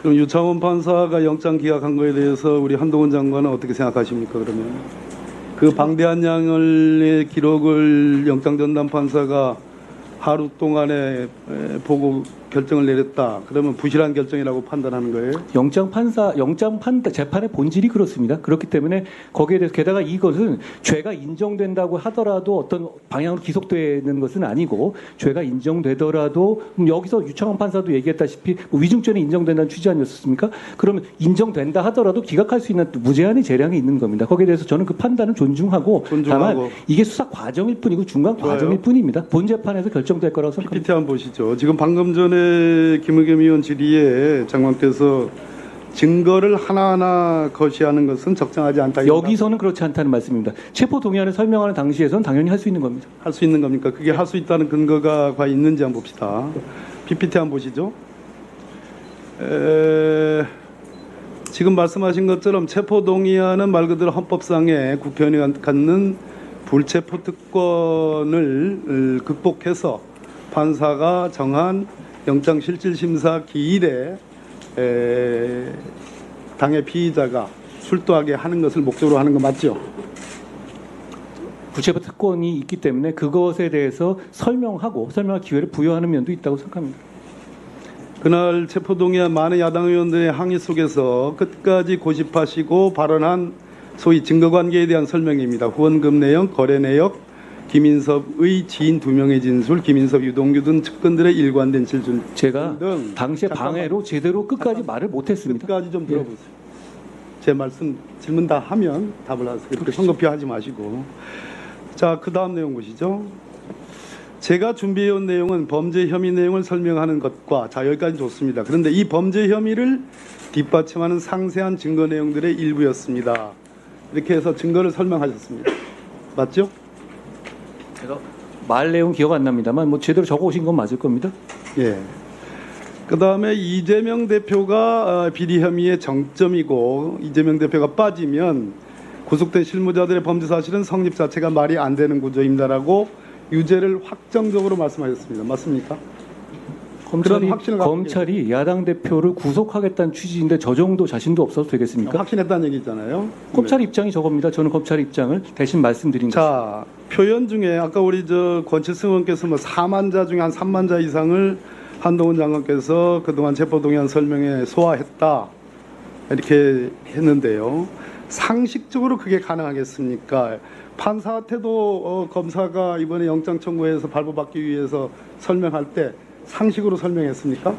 그럼 유창훈 판사가 영장 기각한 거에 대해서 우리 한동훈 장관은 어떻게 생각하십니까? 그러면 그 방대한 양의 기록을 영장 전담 판사가 하루 동안에 보고 결정을 내렸다. 그러면 부실한 결정이라고 판단하는 거예요? 영장 재판의 본질이 그렇습니다. 그렇기 때문에 거기에 대해서 게다가 이것은 죄가 인정된다고 하더라도 어떤 방향으로 기속되는 것은 아니고 죄가 인정되더라도 여기서 유창원 판사도 얘기했다시피 위중죄는 인정된다는 취지 아니었습니까? 그러면 인정된다 하더라도 기각할 수 있는 무제한의 재량이 있는 겁니다. 거기에 대해서 저는 그 판단은 존중하고 다만 이게 수사 과정일 뿐이고 중간 과정일 뿐입니다. 본 재판에서 결정될 거라고 생각합니다. PPT 한번 보시죠. 지금 방금 전에 김의겸 의원 질의에 장관께서 증거를 하나하나 거시하는 것은 적정하지 않다. 여기서는 그렇지 않다는 말씀입니다. 체포 동의안을 설명하는 당시에서는 당연히 할 수 있는 겁니다. 할 수 있는 겁니까? 그게 할 수 있다는 근거가 과연 있는지 한번 봅시다. PPT 한번 보시죠. 지금 말씀하신 것처럼 체포 동의안은 말 그대로 헌법상의 국회의원이 갖는 불체포 특권을 극복해서 판사가 정한 영장실질심사 기일에 당의 피의자가 출두하게 하는 것을 목적으로 하는 거 맞죠? 불체포 특권이 있기 때문에 그것에 대해서 설명할 기회를 부여하는 면도 있다고 생각합니다. 그날 체포동의안 많은 야당 의원들의 항의 속에서 끝까지 고집하시고 발언한 소위 증거관계에 대한 설명입니다. 후원금 내용, 거래 내역, 김인섭의 지인 2명의 진술, 김인섭, 유동규 등 측근들의 일관된 진술. 제가 당시에 방해로 제대로 끝까지 말을 못했습니다. 끝까지 좀 들어보세요. 제 말씀 질문 다 하면 답을 하세요. 그렇게 성급히하지 마시고. 자, 그 다음 내용 보시죠. 제가 준비해온 내용은 범죄 혐의 내용을 설명하는 것과 자 여기까지 좋습니다. 그런데 이 범죄 혐의를 뒷받침하는 상세한 증거 내용들의 일부였습니다. 이렇게 해서 증거를 설명하셨습니다. 맞죠? 제가 말 내용 기억 안 납니다만 제대로 적어오신 건 맞을 겁니다. 예. 그 다음에 이재명 대표가 비리 혐의의 정점이고 이재명 대표가 빠지면 구속된 실무자들의 범죄 사실은 성립 자체가 말이 안 되는 구조입니다라고 유죄를 확정적으로 말씀하셨습니다. 맞습니까? 검찰이 야당 대표를 구속하겠다는 취지인데 저 정도 자신도 없어도 되겠습니까? 확신했다는 얘기 있잖아요. 검찰 입장이 저겁니다. 저는 검찰 입장을 대신 말씀드린 것입니다. 자, 표현 중에 아까 우리 권칠승 의원께서 4만 자 중에 한 3만 자 이상을 한동훈 장관께서 그동안 체포동의안 설명에 소화했다 이렇게 했는데요. 상식적으로 그게 가능하겠습니까? 판사한테도 검사가 이번에 영장 청구해서 발부받기 위해서 설명할 때 상식으로 설명했습니까?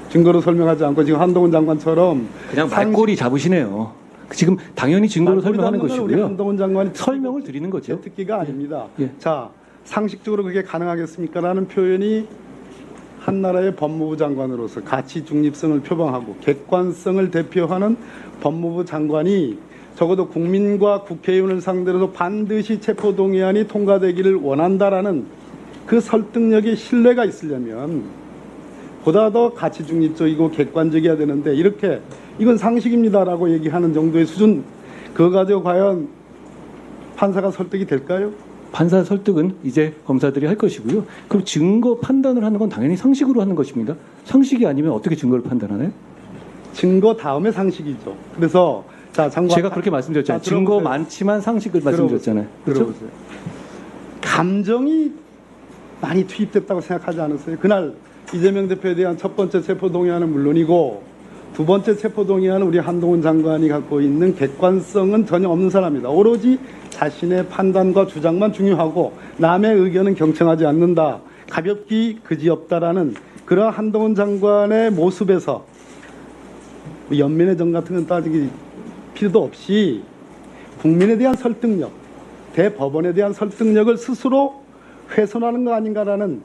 증거로 설명하지 않고 지금 한동훈 장관처럼 그냥 말꼬리 잡으시네요. 지금 당연히 증거로 설명하는 것이고요. 한동훈 장관이 설명을 드리는 거죠. 특기가 아닙니다. 예. 자, 상식적으로 그게 가능하겠습니까? 라는 표현이 한 나라의 법무부 장관으로서 가치 중립성을 표방하고 객관성을 대표하는 법무부 장관이 적어도 국민과 국회의원을 상대로도 반드시 체포동의안이 통과되기를 원한다라는 그 설득력의 신뢰가 있으려면 보다 더 가치 중립적이고 객관적이어야 되는데 이렇게 이건 상식입니다라고 얘기하는 정도의 수준 그거 가지고 과연 판사가 설득이 될까요? 판사 설득은 이제 검사들이 할 것이고요. 그럼 증거 판단을 하는 건 당연히 상식으로 하는 것입니다. 상식이 아니면 어떻게 증거를 판단하나요? 증거 다음에 상식이죠. 그래서 자, 장관 제가 그렇게 말씀드렸잖아요. 증거 많지만 상식을 말씀드렸잖아요. 그렇죠? 들어보세요. 감정이 많이 투입됐다고 생각하지 않으세요? 그날 이재명 대표에 대한 첫 번째 체포동의안은 물론이고 두 번째 체포동의안은 우리 한동훈 장관이 갖고 있는 객관성은 전혀 없는 사람입니다. 오로지 자신의 판단과 주장만 중요하고 남의 의견은 경청하지 않는다. 가볍기 그지없다라는 그런 한동훈 장관의 모습에서 연민의 정 같은 건 따지기 필요도 없이 국민에 대한 설득력, 대법원에 대한 설득력을 스스로 훼손하는 거 아닌가라는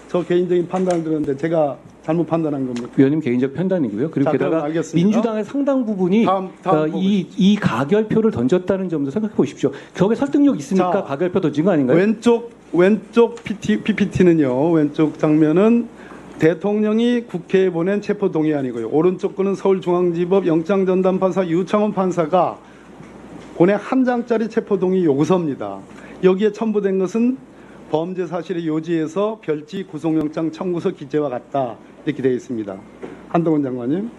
저 개인적인 판단을 들었는데 제가 잘못 판단한 겁니까? 위원님 개인적 판단이고요. 그리고 자, 게다가 민주당의 상당 부분이 이 가결표를 던졌다는 점도 생각해 보십시오. 거기에 설득력 있으니까 자, 가결표 던진 거 아닌가요? 왼쪽 PPT는요. 왼쪽 장면은 대통령이 국회에 보낸 체포동의안이고요. 오른쪽 거는 서울중앙지법 영장전담판사 유창훈 판사가 보낸 한 장짜리 체포동의 요구서입니다. 여기에 첨부된 것은 범죄 사실의 요지에서 별지 구속영장 청구서 기재와 같다 이렇게 되어 있습니다. 한동훈 장관님.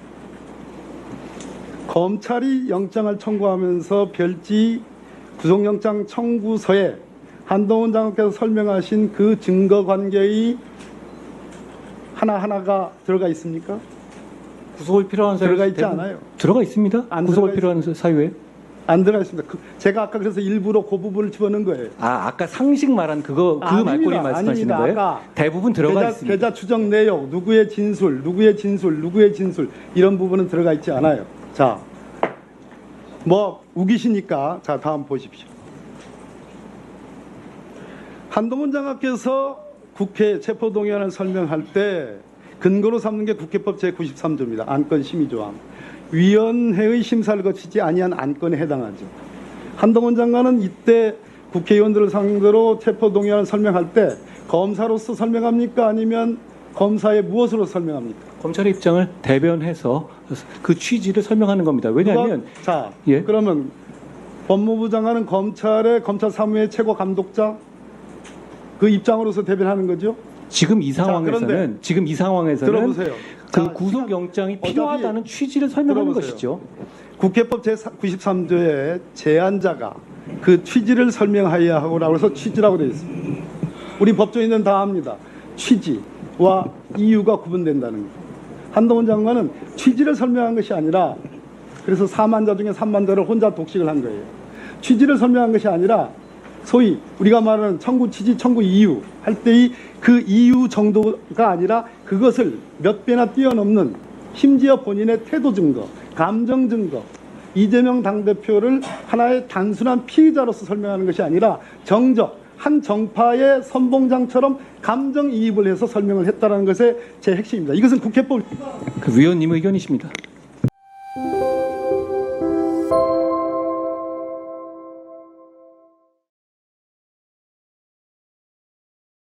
검찰이 영장을 청구하면서 별지 구속영장 청구서에 한동훈 장관께서 설명하신 그 증거 관계의 하나하나가 들어가 있습니까? 구속을 필요한 사유 들어가 있지 않아요. 들어가 있습니다. 안 구속을 들어가 필요한 사유에. 안 들어가 있습니다. 제가 아까 그래서 일부러 그 부분을 집어넣은 거예요. 아까 상식 말한 그 아닙니다. 말꼬리 말씀하시는 아닙니다. 거예요? 아까 대부분 들어가 있습니다. 계좌 추정 내역, 누구의 진술, 누구의 진술, 누구의 진술 이런 부분은 들어가 있지 않아요. 자, 뭐 우기시니까 자 다음 보십시오. 한동훈 장관께서 국회 체포동의안을 설명할 때 근거로 삼는 게 국회법 제93조입니다. 안건 심의조항. 위원회의 심사를 거치지 아니한 안건에 해당하죠. 한동훈 장관은 이때 국회의원들을 상대로 체포동의안을 설명할 때 검사로서 설명합니까? 아니면 검사의 무엇으로 설명합니까? 검찰의 입장을 대변해서 그 취지를 설명하는 겁니다. 왜냐하면 자, 예. 그러면 법무부 장관은 검찰 사무의 최고 감독자 그 입장으로서 대변하는 거죠. 지금 이 자, 상황에서는 그런데 들어보세요. 그 자, 구속영장이 어차피 필요하다는 취지를 설명하는 들어보세요. 것이죠. 국회법 제93조에 제안자가 그 취지를 설명하여야 하고라고 해서 취지라고 되어 있습니다. 우리 법조인은 다 압니다. 취지와 이유가 구분된다는 거. 한동훈 장관은 취지를 설명한 것이 아니라 그래서 4만 자 중에 3만 자를 혼자 독식을 한 거예요. 취지를 설명한 것이 아니라 소위 우리가 말하는 청구 취지, 청구 이유 할 때의 그 이유 정도가 아니라 그것을 몇 배나 뛰어넘는 심지어 본인의 태도 증거, 감정 증거, 이재명 당대표를 하나의 단순한 피의자로서 설명하는 것이 아니라 정적, 한 정파의 선봉장처럼 감정이입을 해서 설명을 했다는 것의 제 핵심입니다. 이것은 국회법 그 위원님 의견이십니다.